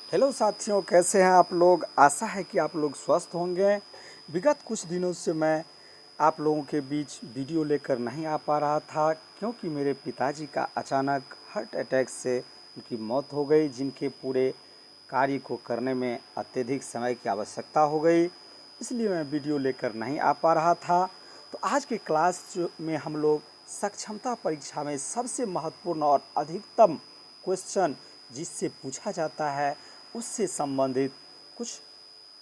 Hello साथियों, कैसे हैं आप लोग। आशा है कि आप लोग स्वस्थ होंगे। विगत कुछ दिनों से मैं आप लोगों के बीच वीडियो लेकर नहीं आ पा रहा था, क्योंकि मेरे पिताजी का अचानक हार्ट अटैक से उनकी मौत हो गई, जिनके पूरे कार्य को करने में अत्यधिक समय की आवश्यकता हो गई। इसलिए मैं वीडियो लेकर नहीं आ पा रहा था। तो आज के क्लास में हम लोग सक्षमता परीक्षा में सबसे महत्वपूर्ण और अधिकतम क्वेश्चन जिससे पूछा जाता है, उससे संबंधित कुछ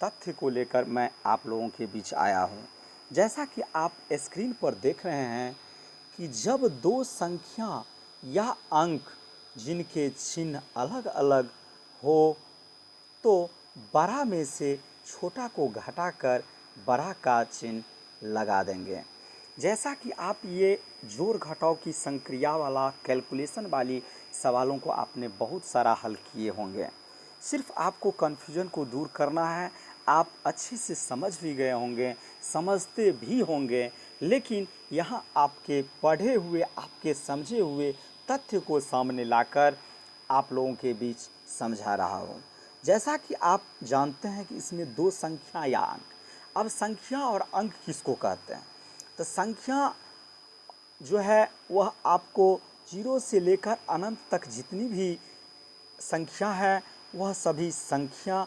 तथ्य को लेकर मैं आप लोगों के बीच आया हूँ। जैसा कि आप स्क्रीन पर देख रहे हैं कि जब दो संख्या या अंक जिनके चिन्ह अलग अलग हो तो बड़ा में से छोटा को घटाकर बड़ा का चिन्ह लगा देंगे। जैसा कि आप ये जोड़ घटाव की संक्रिया वाला कैलकुलेशन वाली सवालों को आपने बहुत सारा हल किए होंगे। सिर्फ आपको कन्फ्यूजन को दूर करना है। आप अच्छे से समझ भी गए होंगे, समझते भी होंगे, लेकिन यहाँ आपके पढ़े हुए, आपके समझे हुए तथ्य को सामने लाकर आप लोगों के बीच समझा रहा हूँ। जैसा कि आप जानते हैं कि इसमें दो संख्या या अंक। अब संख्या और अंक किसको कहते हैं? तो संख्या जो है वह आपको जीरो से लेकर अनंत तक जितनी भी संख्या है वह सभी संख्या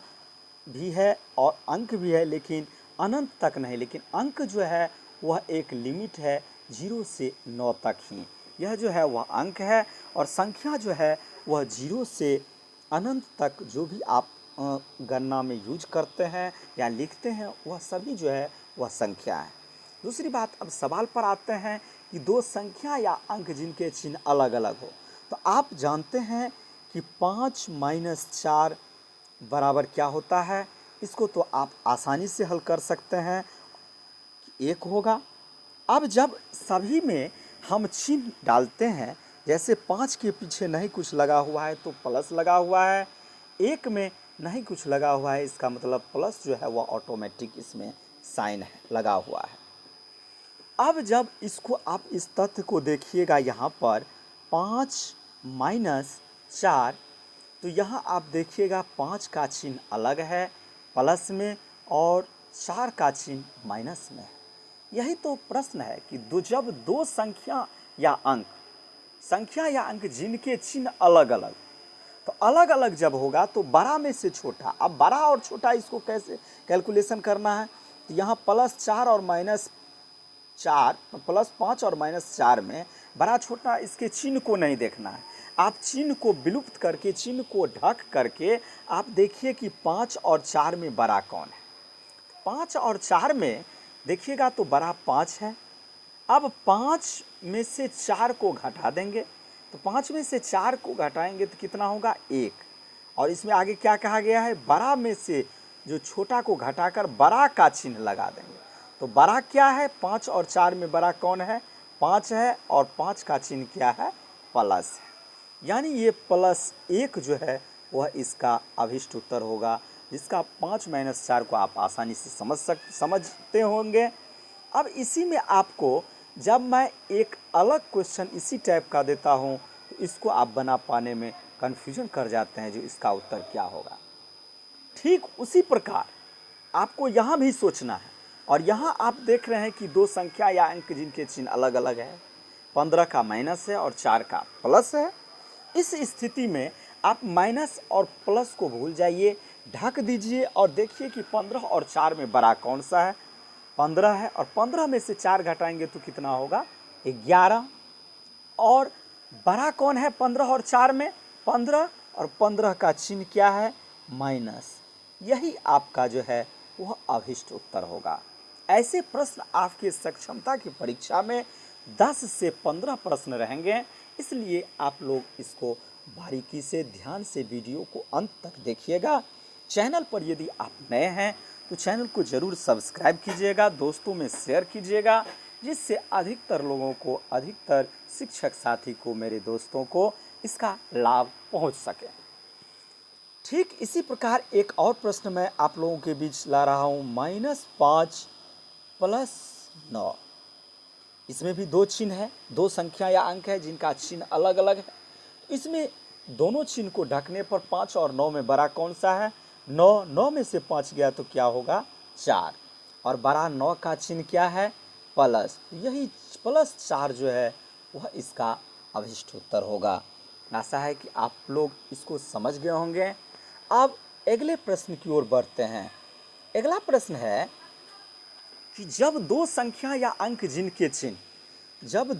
भी है और अंक भी है, लेकिन अनंत तक नहीं। लेकिन अंक जो है वह एक लिमिट है, 0 से 9 तक ही। यह जो है वह अंक है, और संख्या जो है वह 0 से अनंत तक जो भी आप गणना में यूज करते हैं या लिखते हैं, वह सभी जो है वह संख्या है। दूसरी बात, अब सवाल पर आते हैं कि दो संख्या या अंक जिनके चिन्ह अलग अलग हो। तो आप जानते हैं कि 5 माइनस 4 बराबर क्या होता है। इसको तो आप आसानी से हल कर सकते हैं, एक होगा। अब जब सभी में हम चिन्ह डालते हैं, जैसे 5 के पीछे नहीं कुछ लगा हुआ है तो प्लस लगा हुआ है, एक में नहीं कुछ लगा हुआ है इसका मतलब प्लस जो है वह ऑटोमेटिक इसमें साइन है लगा हुआ है। अब जब इसको आप इस तथ्य को देखिएगा, यहाँ पर 5 माइनस 4, तो यहाँ आप देखिएगा 5 का चिन्ह अलग है प्लस में और 4 का चिन्ह माइनस में है। यही तो प्रश्न है कि जब दो संख्या या अंक जिनके चिन्ह अलग अलग, तो अलग अलग जब होगा तो बड़ा में से छोटा। अब बड़ा और छोटा इसको कैसे कैलकुलेशन करना है? तो यहाँ +4 और -4, +5 और -4 में बड़ा छोटा इसके चिन्ह को नहीं देखना है। आप चिन्ह को विलुप्त करके, चिन्ह को ढक करके आप देखिए कि 5 और 4 में बड़ा कौन है। 5 और 4 में देखिएगा तो बड़ा 5 है। अब 5 में से 4 को घटा देंगे, तो 5 में से 4 को घटाएंगे तो कितना होगा? 1। और इसमें आगे क्या कहा गया है? बड़ा में से जो छोटा को घटाकर बड़ा का चिन्ह लगा देंगे। तो बड़ा क्या है? 5 और 4 में बड़ा कौन है? 5 है, और 5 का चिन्ह क्या है? प्लस है। यानी ये +1 जो है वह इसका अभिष्ट उत्तर होगा, जिसका 5 माइनस 4 को आप आसानी से समझते होंगे। अब इसी में आपको जब मैं एक अलग क्वेश्चन इसी टाइप का देता हूँ तो इसको आप बना पाने में कन्फ्यूजन कर जाते हैं, जो इसका उत्तर क्या होगा। ठीक उसी प्रकार आपको यहाँ भी सोचना है। और यहाँ आप देख रहे हैं कि दो संख्या या अंक जिनके चिन्ह अलग अलग है, 15 का माइनस है और 4 का प्लस है। इस स्थिति में आप माइनस और प्लस को भूल जाइए, ढक दीजिए और देखिए कि 15 और 4 में बड़ा कौन सा है? 15 है, और 15 में से 4 घटाएंगे तो कितना होगा? 11। और बड़ा कौन है 15 और 4 में? 15, और 15 का चिन्ह क्या है? माइनस। यही आपका जो है वह अभिष्ट उत्तर होगा। ऐसे प्रश्न आपके सक्षमता की परीक्षा में 10 से 15 प्रश्न रहेंगे, इसलिए आप लोग इसको बारीकी से, ध्यान से वीडियो को अंत तक देखिएगा। चैनल पर यदि आप नए हैं तो चैनल को ज़रूर सब्सक्राइब कीजिएगा, दोस्तों में शेयर कीजिएगा, जिससे अधिकतर लोगों को, अधिकतर शिक्षक साथी को, मेरे दोस्तों को इसका लाभ पहुंच सके। ठीक इसी प्रकार एक और प्रश्न मैं आप लोगों के बीच ला रहा हूं, -5 + 9। इसमें भी दो चिन्ह है, दो संख्या या अंक है जिनका चिन्ह अलग अलग है। इसमें दोनों चिन्ह को ढकने पर 5 और 9 में बड़ा कौन सा है? 9। 9 में से 5 गया तो क्या होगा? 4। और बड़ा 9 का चिन्ह क्या है? प्लस। यही +4 जो है वह इसका अभिष्ट उत्तर होगा। आशा है कि आप लोग इसको समझ गए होंगे। अब अगले प्रश्न की ओर बढ़ते हैं। अगला प्रश्न है कि जब दो संख्या या अंक जिनके चिन्ह जब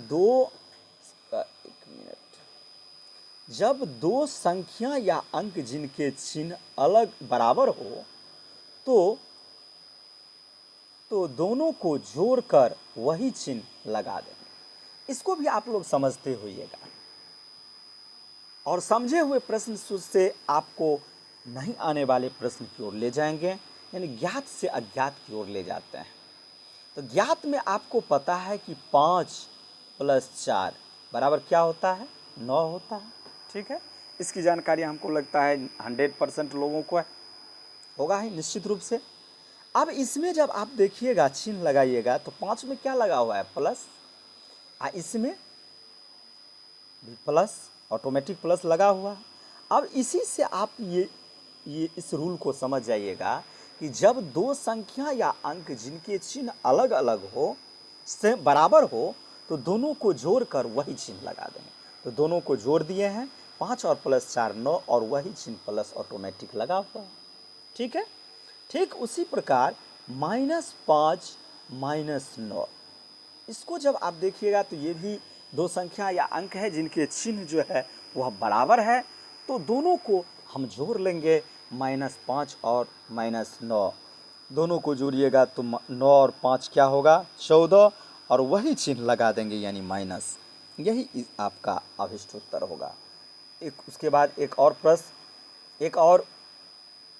दो संख्या या अंक जिनके चिन्ह अलग बराबर हो तो दोनों को जोड़कर वही चिन्ह लगा देंगे। इसको भी आप लोग समझते होइएगा और समझे हुए प्रश्न से आपको नहीं आने वाले प्रश्न की ओर ले जाएंगे, यानी ज्ञात से अज्ञात की ओर ले जाते हैं। तो ज्ञात में आपको पता है कि 5 + 4 बराबर क्या होता है? 9 होता है। ठीक है, इसकी जानकारी हमको लगता है 100% लोगों को होगा ही निश्चित रूप से। अब इसमें जब आप देखिएगा चिन्ह लगाइएगा तो 5 में क्या लगा हुआ है? प्लस। इसमें भी प्लस, ऑटोमेटिक प्लस लगा हुआ है। अब इसी से आप ये इस रूल को समझ जाइएगा कि जब दो संख्या या अंक जिनके चिन्ह अलग अलग हो से बराबर हो तो दोनों को जोड़कर वही चिन्ह लगा देंगे। तो दोनों को जोड़ दिए हैं, 5 और +4 9, और वही चिन्ह प्लस ऑटोमेटिक लगा हुआ है। ठीक है, ठीक उसी प्रकार -5 -9, इसको जब आप देखिएगा तो ये भी दो संख्या या अंक है जिनके चिन्ह जो है वह बराबर है। तो दोनों को हम जोड़ लेंगे, -5 और -9, दोनों को जोड़िएगा तो 9 और 5 क्या होगा? 14, और वही चिन्ह लगा देंगे यानी माइनस। यही आपका अभिष्ट उत्तर होगा। उसके बाद एक और प्रश्न, एक और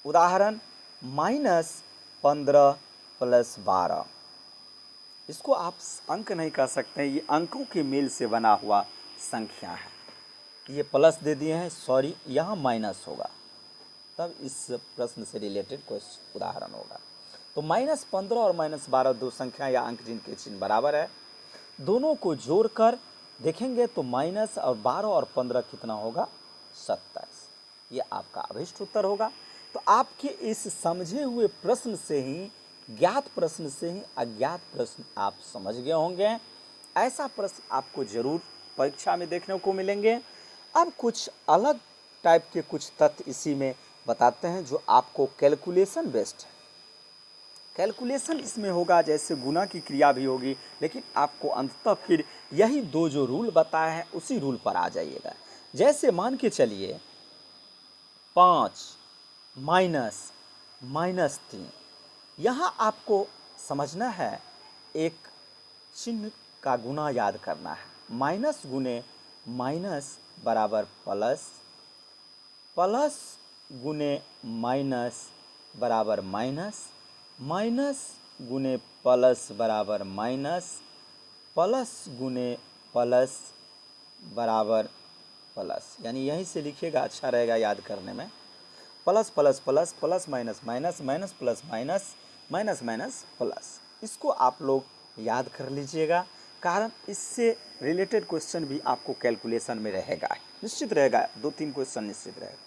उदाहरण, -15 + 12। इसको आप अंक नहीं कह सकते, ये अंकों के मेल से बना हुआ संख्या है। ये प्लस दे दिए हैं, सॉरी यहाँ माइनस होगा, तब इस प्रश्न से रिलेटेड कोई उदाहरण होगा। तो -15 और -12 दो संख्या या अंक जिनके चिन्ह बराबर है, दोनों को जोड़कर देखेंगे तो -12 और 15 कितना होगा? 27। ये आपका अभिष्ट उत्तर होगा। तो आपके इस समझे हुए प्रश्न से ही, ज्ञात प्रश्न से ही अज्ञात प्रश्न आप समझ गए होंगे। ऐसा प्रश्न आपको जरूर परीक्षा में देखने को मिलेंगे। अब कुछ अलग टाइप के कुछ तथ्य इसी में बताते हैं जो आपको कैलकुलेशन बेस्ड है। कैलकुलेशन इसमें होगा, जैसे गुना की क्रिया भी होगी, लेकिन आपको अंततः फिर यही दो जो रूल बताए हैं उसी रूल पर आ जाइएगा। जैसे मान के चलिए 5 -3, यहाँ आपको समझना है, एक चिन्ह का गुना याद करना है। माइनस गुने माइनस बराबर प्लस, प्लस गुने माइनस बराबर माइनस, माइनस गुने प्लस बराबर माइनस, प्लस गुने प्लस बराबर प्लस। यानी यहीं से लिखिएगा, अच्छा रहेगा याद करने में। Plus plus plus, plus minus minus, minus plus minus, minus minus plus. इसको आप लोग याद कर लीजिएगा, कारण इससे रिलेटेड क्वेश्चन भी आपको कैलकुलेशन में रहेगा, निश्चित रहेगा, 2-3 क्वेश्चन निश्चित रहेगा।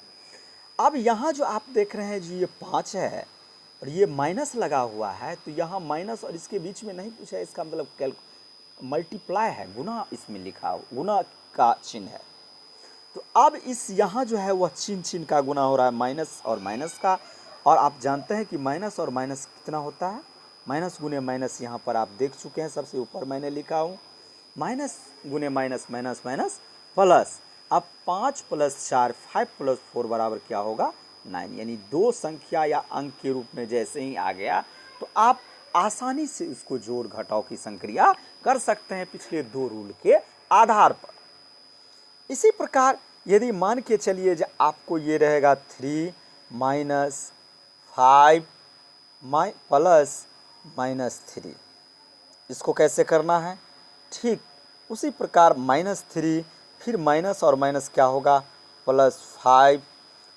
अब यहाँ जो आप देख रहे हैं जी, ये 5 है और ये माइनस लगा हुआ है, तो यहाँ माइनस और इसके बीच में नहीं कुछ है, इसका मतलब मल्टीप्लाई है, गुना इसमें लिखा हो, गुना का चिन्ह है। तो अब इस यहाँ जो है वह चिन्ह का गुना हो रहा है, माइनस और माइनस का। और आप जानते हैं कि माइनस और माइनस कितना होता है? माइनस गुने माइनस यहाँ पर आप देख चुके हैं, सबसे ऊपर मैंने लिखा हूँ, माइनस गुने माइनस माइनस माइनस प्लस। अब 5 + 4 5 + 4 बराबर क्या होगा? 9। यानी दो संख्या या अंक के रूप में जैसे ही आ गया तो आप आसानी से उसको जोड़ घटाव की संक्रिया कर सकते हैं पिछले दो रूल के आधार पर। इसी प्रकार यदि मान के चलिए जो आपको ये रहेगा 3 - 5 प्लस -3, इसको कैसे करना है? ठीक उसी प्रकार -3, फिर माइनस और माइनस क्या होगा? +5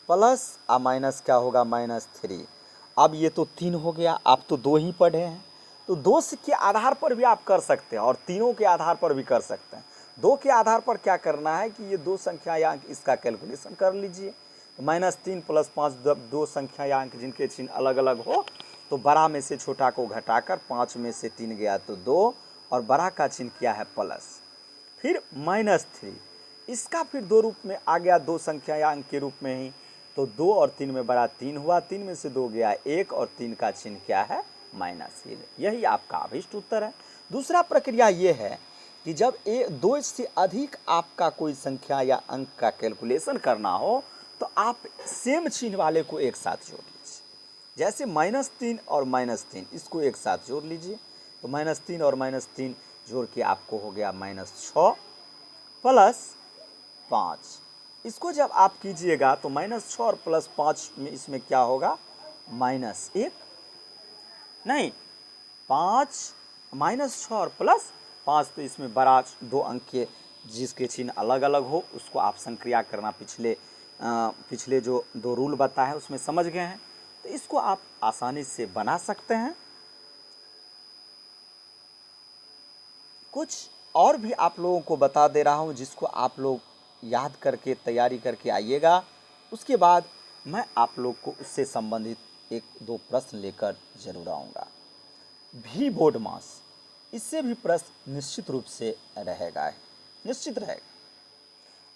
प्लस माइनस क्या होगा? -3। अब ये तो 3 हो गया, आप तो 2 ही पढ़े हैं, तो 2 के आधार पर भी आप कर सकते हैं और तीनों के आधार पर भी कर सकते हैं। दो के आधार पर क्या करना है कि ये दो संख्या या अंक इसका कैलकुलेशन कर लीजिए। -3 + 5 दो संख्या या अंक जिनके चिन्ह अलग अलग हो तो बड़ा में से छोटा को घटाकर 5 में से 3 गया तो 2 और बड़ा का चिन्ह क्या है प्लस। फिर -3 इसका फिर दो रूप में आ गया, दो संख्या या अंक के रूप में ही, तो 2 और 3 में बड़ा 3 हुआ, 3 में से 2 गया 1 और 3 का चिन्ह क्या है माइनस। यही आपका अभिष्ट उत्तर है। दूसरा प्रक्रिया ये है कि जब दो से अधिक आपका कोई संख्या या अंक का कैलकुलेशन करना हो तो आप सेम चिन्ह वाले को एक साथ जोड़ लीजिए। जैसे -3 और -3 इसको एक साथ जोड़ लीजिए, तो -3 और -3 जोड़ के आपको हो गया -6 + 5। इसको जब आप कीजिएगा तो -6 और +5 में इसमें क्या होगा -1, नहीं 5 -6 और +5, तो इसमें बड़ा दो अंक के जिसके चिन्ह अलग अलग हो उसको आप संक्रिया करना पिछले जो दो रूल बताया है उसमें समझ गए हैं, तो इसको आप आसानी से बना सकते हैं। कुछ और भी आप लोगों को बता दे रहा हूँ जिसको आप लोग याद करके तैयारी करके आइएगा। उसके बाद मैं आप लोग को उससे संबंधित एक दो प्रश्न लेकर जरूर आऊँगा। भी बोर्ड मास, इससे भी प्रश्न निश्चित रूप से रहेगा, निश्चित रहेगा।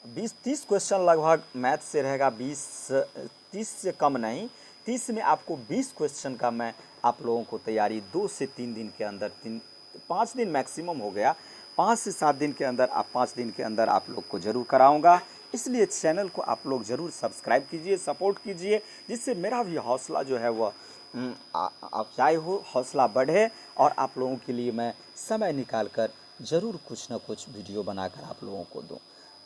20-30 क्वेश्चन लगभग मैथ से रहेगा, 20-30 से कम नहीं, 30 में आपको 20 क्वेश्चन का मैं आप लोगों को तैयारी 2 से 3 दिन के अंदर, 5 दिन मैक्सिमम हो गया, 5 से 7 दिन के अंदर, 5 दिन के अंदर आप लोग को ज़रूर कराऊंगा। इसलिए चैनल को आप लोग ज़रूर सब्सक्राइब कीजिए, सपोर्ट कीजिए, जिससे मेरा भी हौसला जो है वह अफजाई हो, हौसला बढ़े और आप लोगों के लिए मैं समय निकाल कर ज़रूर कुछ ना कुछ वीडियो बनाकर आप लोगों को दूँ।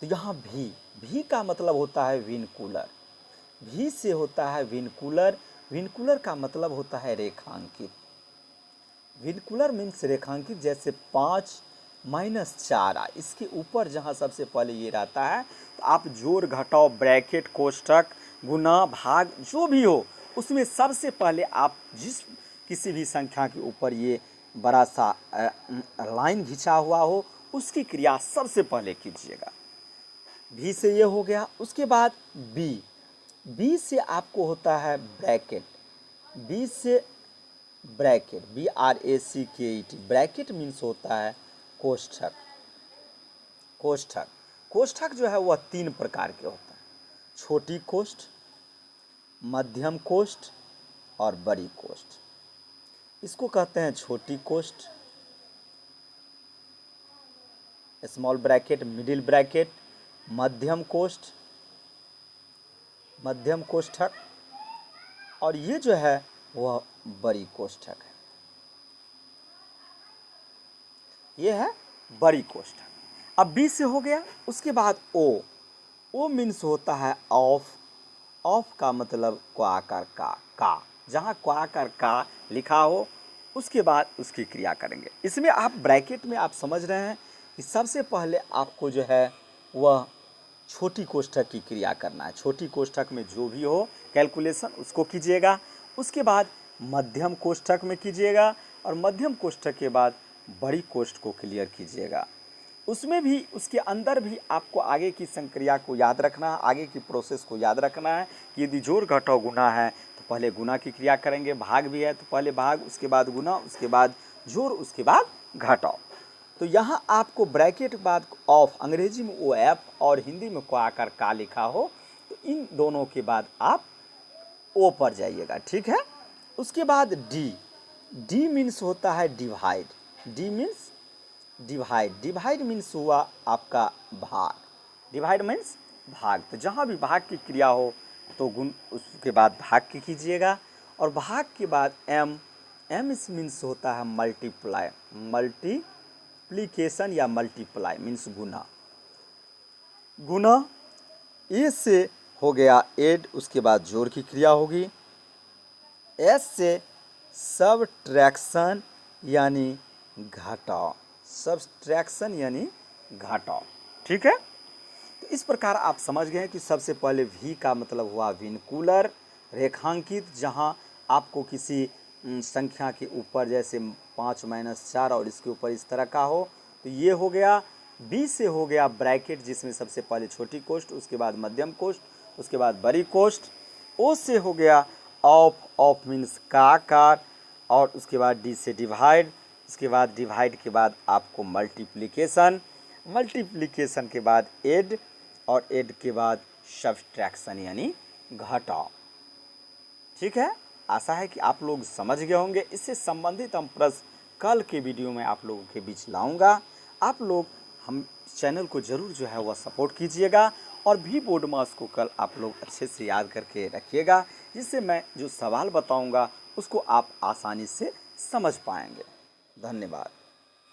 तो यहाँ भी का मतलब होता है विनकूलर, भी से होता है विनकूलर, विनकूलर का मतलब होता है रेखांकित। विनकूलर मीन्स रेखांकित, जैसे 5 - 4 इसके ऊपर जहाँ सबसे पहले ये रहता है तो आप जोड़ घटाओ ब्रैकेट कोष्ठक गुना भाग जो भी हो उसमें सबसे पहले आप जिस किसी भी संख्या के ऊपर ये बड़ा सा लाइन खिंचा हुआ हो उसकी क्रिया सबसे पहले कीजिएगा। भी से ये हो गया। उसके बाद बी से आपको होता है ब्रैकेट, बी से ब्रैकेट, BRACKET, ब्रैकेट मीन्स होता है कोष्ठक। कोष्ठक कोष्ठक जो है वह 3 प्रकार के होता है, छोटी कोष्ठ, मध्यम कोष्ठ और बड़ी कोष्ठ। इसको कहते हैं छोटी कोष्ठ, स्मॉल ब्रैकेट, मिडिल ब्रैकेट, मध्यम कोष्ठ, मध्यम कोष्ठक, और ये जो है वह बड़ी कोष्ठक है, ये है बड़ी कोष्ठक। अब बी से हो गया। उसके बाद ओ मीन्स होता है ऑफ, ऑफ का मतलब क्वाकार का, जहाँ क्वाकार का लिखा हो उसके बाद उसकी क्रिया करेंगे। इसमें आप ब्रैकेट में आप समझ रहे हैं कि सबसे पहले आपको जो है वह छोटी कोष्ठक की क्रिया करना है। छोटी कोष्ठक में जो भी हो कैलकुलेशन उसको कीजिएगा, उसके बाद मध्यम कोष्ठक में कीजिएगा और मध्यम कोष्ठक के बाद बड़ी कोष्ठ को क्लियर कीजिएगा। उसमें भी उसके अंदर भी आपको आगे की संक्रिया को याद रखना है, आगे की प्रोसेस को याद रखना है कि यदि जोड़ घटाओ गुना है तो पहले गुना की क्रिया करेंगे, भाग भी है तो पहले भाग, उसके बाद गुना, उसके बाद जोड़, उसके बाद घटाओ। तो यहाँ आपको ब्रैकेट बाद ऑफ, अंग्रेजी में OF और हिंदी में को आकर का लिखा हो तो इन दोनों के बाद आप ओ पर जाइएगा, ठीक है। उसके बाद डी मीन्स होता है divide, D means divide, divide means हुआ आपका भाग, डिवाइड मीन्स भाग। तो जहाँ भी भाग की क्रिया हो तो गुण, उसके बाद भाग की कीजिएगा और भाग के बाद एम मीन्स होता है मल्टीप्लाई, मल्टीप्लिकेशन या मल्टीप्लाई मीन्स गुना, गुना। ए से हो गया एड, उसके बाद जोड़ की क्रिया होगी। एस से सबट्रैक्शन यानी घटाओ, सब्सट्रैक्शन यानी घटाओ, ठीक है। तो इस प्रकार आप समझ गए कि सबसे पहले भी का मतलब हुआ विनकूलर, रेखांकित, जहां आपको किसी संख्या के ऊपर जैसे 5 - 4 और इसके ऊपर इस तरह का हो तो ये हो गया। बी से हो गया ब्रैकेट, जिसमें सबसे पहले छोटी कोष्ठ, उसके बाद मध्यम कोष्ठ, उसके बाद बड़ी कोष्ठ। ओ से हो गया ऑफ, ऑफ मीन्स का आकार, और उसके बाद डी से डिवाइड, उसके बाद डिवाइड के बाद आपको मल्टीप्लिकेशन, मल्टीप्लिकेशन के बाद एड, और एड के बाद सब्ट्रैक्शन यानी घटाव। ठीक है, आशा है कि आप लोग समझ गए होंगे। इससे संबंधित हम प्रश्न कल के वीडियो में आप लोगों के बीच लाऊंगा। आप लोग हम चैनल को ज़रूर जो है वह सपोर्ट कीजिएगा, और भी बोर्ड मास को कल आप लोग अच्छे से याद करके रखिएगा, जिससे मैं जो सवाल बताऊंगा उसको आप आसानी से समझ पाएंगे। धन्यवाद।